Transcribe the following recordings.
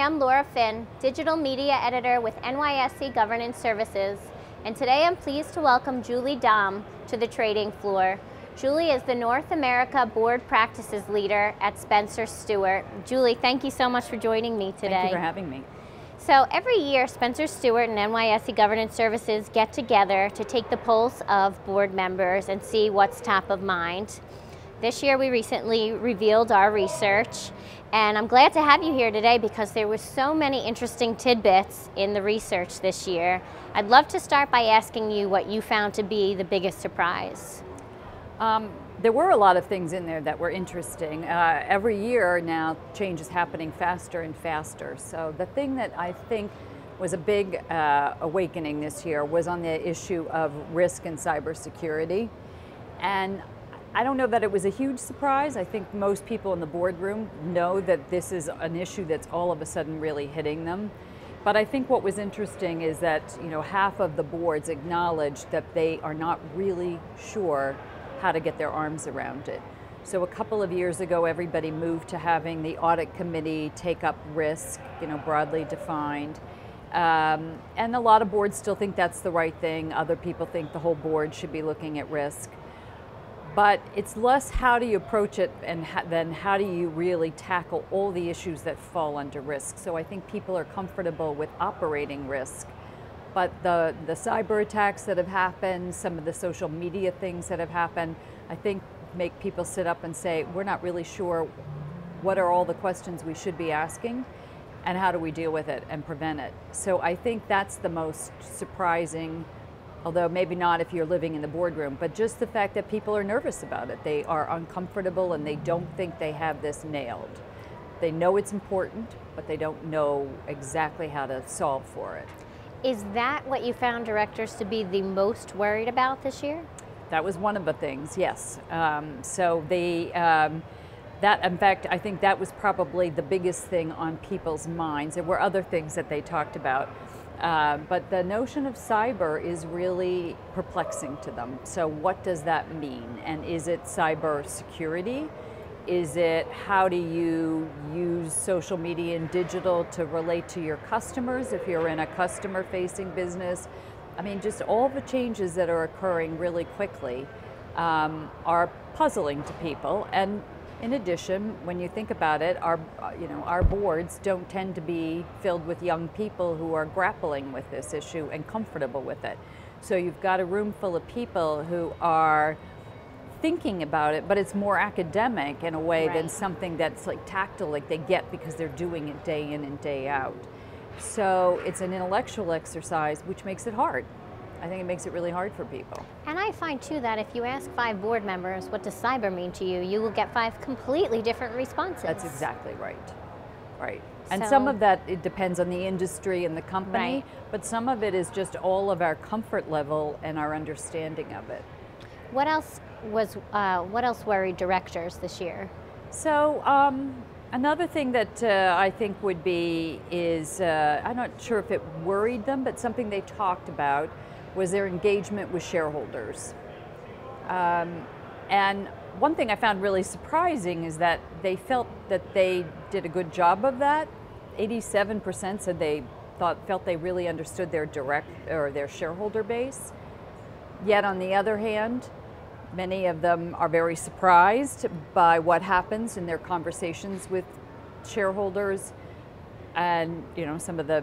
I'm Laura Finn, Digital Media Editor with NYSE Governance Services, and today I'm pleased to welcome Julie Daum to the trading floor. Julie is the North America Board Practices Leader at Spencer Stuart. Julie, thank you so much for joining me today. Thank you for having me. So every year, Spencer Stuart and NYSE Governance Services get together to take the pulse of board members and see what's top of mind. This year we recently revealed our research, and I'm glad to have you here today because there were so many interesting tidbits in the research this year. I'd love to start by asking you what you found to be the biggest surprise. There were a lot of things in there that were interesting. Every year now, change is happening faster and faster. So the thing that I think was a big awakening this year was on the issue of risk and cybersecurity. And I don't know that it was a huge surprise. I think most people in the boardroom know that this is an issue that's all of a sudden really hitting them. But I think what was interesting is that, half of the boards acknowledged that they are not really sure how to get their arms around it. So a couple of years ago, everybody moved to having the audit committee take up risk, broadly defined. And a lot of boards still think that's the right thing. Other people think the whole board should be looking at risk. But it's less how do you approach it and then how do you really tackle all the issues that fall under risk. So I think people are comfortable with operating risk. But the cyber attacks that have happened, some of the social media things that have happened, I think make people sit up and say, we're not really sure what are all the questions we should be asking and how do we deal with it and prevent it. So I think that's the most surprising, although maybe not if you're living in the boardroom, but just the fact that people are nervous about it. They are uncomfortable and they don't think they have this nailed. They know it's important, but they don't know exactly how to solve for it. Is that what you found directors to be the most worried about this year? That was one of the things, yes. That, in fact, I think that was probably the biggest thing on people's minds. There were other things that they talked about, but the notion of cyber is really perplexing to them. So what does that mean? And is it cyber security? Is it how do you use social media and digital to relate to your customers if you're in a customer-facing business? I mean, just all the changes that are occurring really quickly are puzzling to people. And in addition, when you think about it, our boards don't tend to be filled with young people who are grappling with this issue and comfortable with it. So you've got a room full of people who are thinking about it, but it's more academic in a way than something that's like tactile, like they get because they're doing it day in and day out. So it's an intellectual exercise, which makes it hard. I think it makes it really hard for people. And I find too that if you ask 5 board members, what does cyber mean to you, you will get 5 completely different responses. That's exactly right. Right. And some of that, it depends on the industry and the company, but some of it is just all of our comfort level and our understanding of it. What else worried directors this year? So another thing that I think would be is, I'm not sure if it worried them, but something they talked about was their engagement with shareholders. And one thing I found really surprising is that they felt that they did a good job of that. 87% said they felt they really understood their their shareholder base. Yet on the other hand, many of them are very surprised by what happens in their conversations with shareholders, and some of the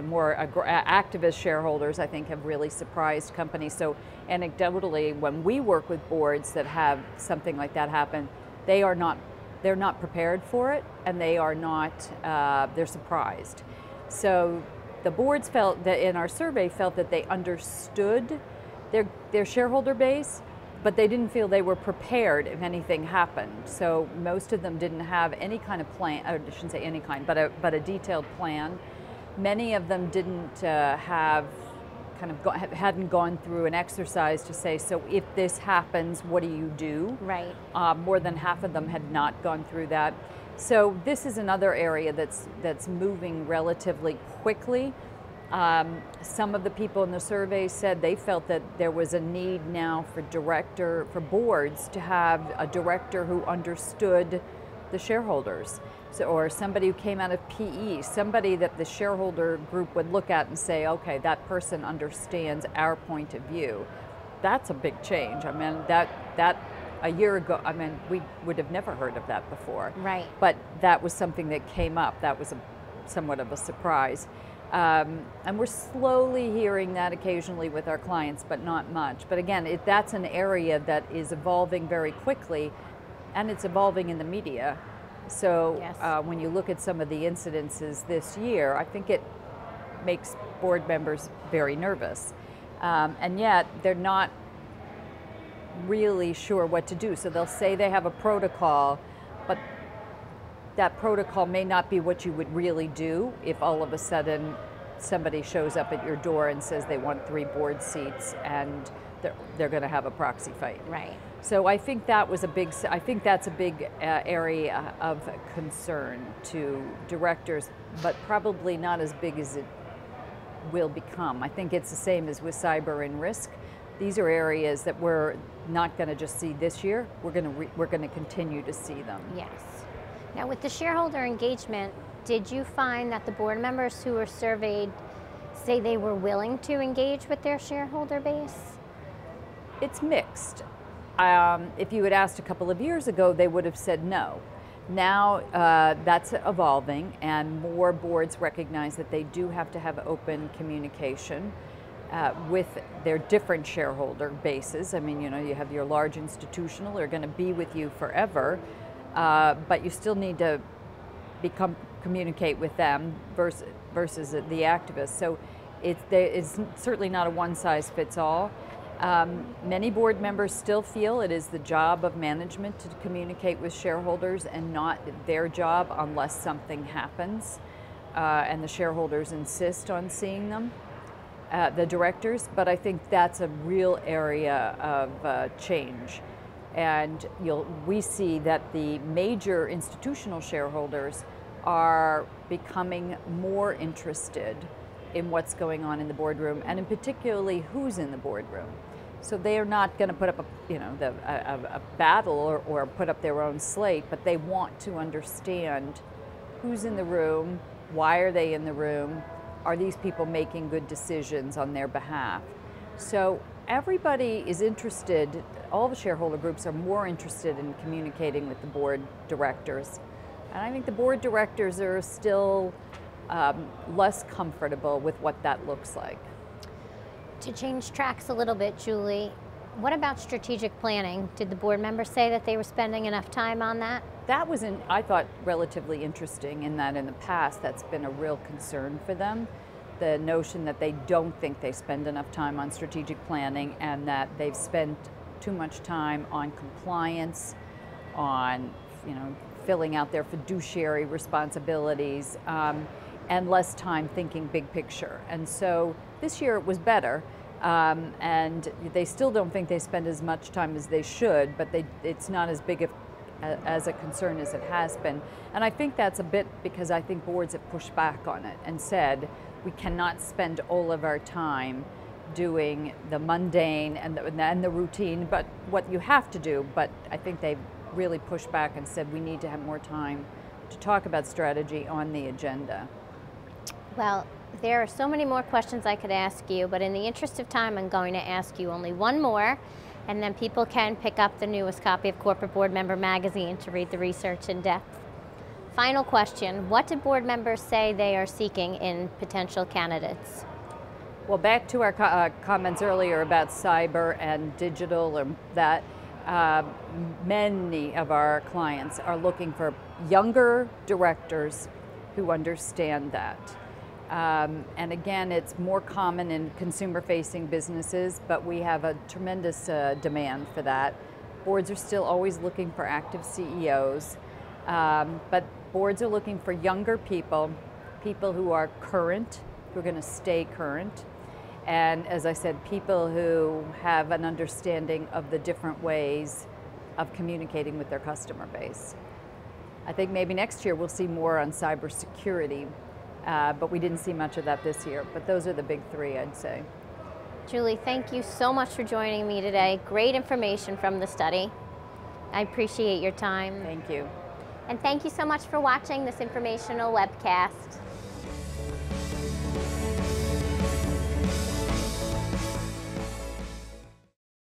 more activist shareholders, I think, have really surprised companies. So anecdotally, when we work with boards that have something like that happen, they're not prepared for it, and they're surprised. So the boards felt that in our survey felt that they understood their shareholder base, but they didn't feel they were prepared if anything happened. So most of them didn't have any kind of plan, or I shouldn't say any kind, but a detailed plan. Many of them didn't hadn't gone through an exercise to say, so if this happens, what do you do? Right. More than half of them had not gone through that. So this is another area that's moving relatively quickly. Some of the people in the survey said they felt that there was a need now for boards to have a director who understood the shareholders. So, or somebody who came out of PE, somebody that the shareholder group would look at and say, okay, that person understands our point of view. That's a big change. I mean, that a year ago, I mean, we would have never heard of that before. Right. But that was something that came up. That was somewhat of a surprise. And we're slowly hearing that occasionally with our clients, but not much. But again, that's an area that is evolving very quickly, and it's evolving in the media. So yes. When you look at some of the incidences this year, I think it makes board members very nervous. And yet they're not really sure what to do. So they'll say they have a protocol, but that protocol may not be what you would really do if all of a sudden somebody shows up at your door and says they want 3 board seats and they're going to have a proxy fight. Right. So I think that's a big area of concern to directors, but probably not as big as it will become. I think it's the same as with cyber and risk. These are areas that we're not going to just see this year. We're going to continue to see them. Yes. Now, with the shareholder engagement, did you find that the board members who were surveyed say they were willing to engage with their shareholder base? It's mixed. If you had asked a couple of years ago, they would have said no. Now that's evolving, and more boards recognize that they do have to have open communication with their different shareholder bases. I mean, you have your large institutional, they're going to be with you forever, but you still need to communicate with them versus the activists. So it's certainly not a one-size-fits-all. Many board members still feel it is the job of management to communicate with shareholders and not their job unless something happens and the shareholders insist on seeing them, the directors. But I think that's a real area of change. And we see that the major institutional shareholders are becoming more interested in what's going on in the boardroom, and in particularly who's in the boardroom. So they are not going to put up a battle or put up their own slate, but they want to understand who's in the room, why are they in the room, are these people making good decisions on their behalf. So everybody is interested, all the shareholder groups are more interested in communicating with the board directors. And I think the board directors are still less comfortable with what that looks like. To change tracks a little bit, Julie, what about strategic planning? Did the board members say that they were spending enough time on that? That was, I thought, relatively interesting in that in the past that's been a real concern for them. The notion that they don't think they spend enough time on strategic planning and that they've spent too much time on compliance, on filling out their fiduciary responsibilities, and less time thinking big picture. And so this year it was better, and they still don't think they spend as much time as they should, but it's not as big as a concern as it has been. And I think that's a bit because I think boards have pushed back on it and said, we cannot spend all of our time doing the mundane and the routine, but what you have to do. But I think they've really pushed back and said we need to have more time to talk about strategy on the agenda. Well, there are so many more questions I could ask you, but in the interest of time, I'm going to ask you only one more, and then people can pick up the newest copy of Corporate Board Member Magazine to read the research in depth. Final question, what did board members say they are seeking in potential candidates? Well, back to our comments earlier about cyber and digital, and that many of our clients are looking for younger directors who understand that. And again, it's more common in consumer-facing businesses, but we have a tremendous demand for that. Boards are still always looking for active CEOs, but boards are looking for younger people, people who are current, who are going to stay current, and as I said, people who have an understanding of the different ways of communicating with their customer base. I think maybe next year we'll see more on cybersecurity, but we didn't see much of that this year. But those are the big 3, I'd say. Julie, thank you so much for joining me today. Great information from the study. I appreciate your time. Thank you. And thank you so much for watching this informational webcast.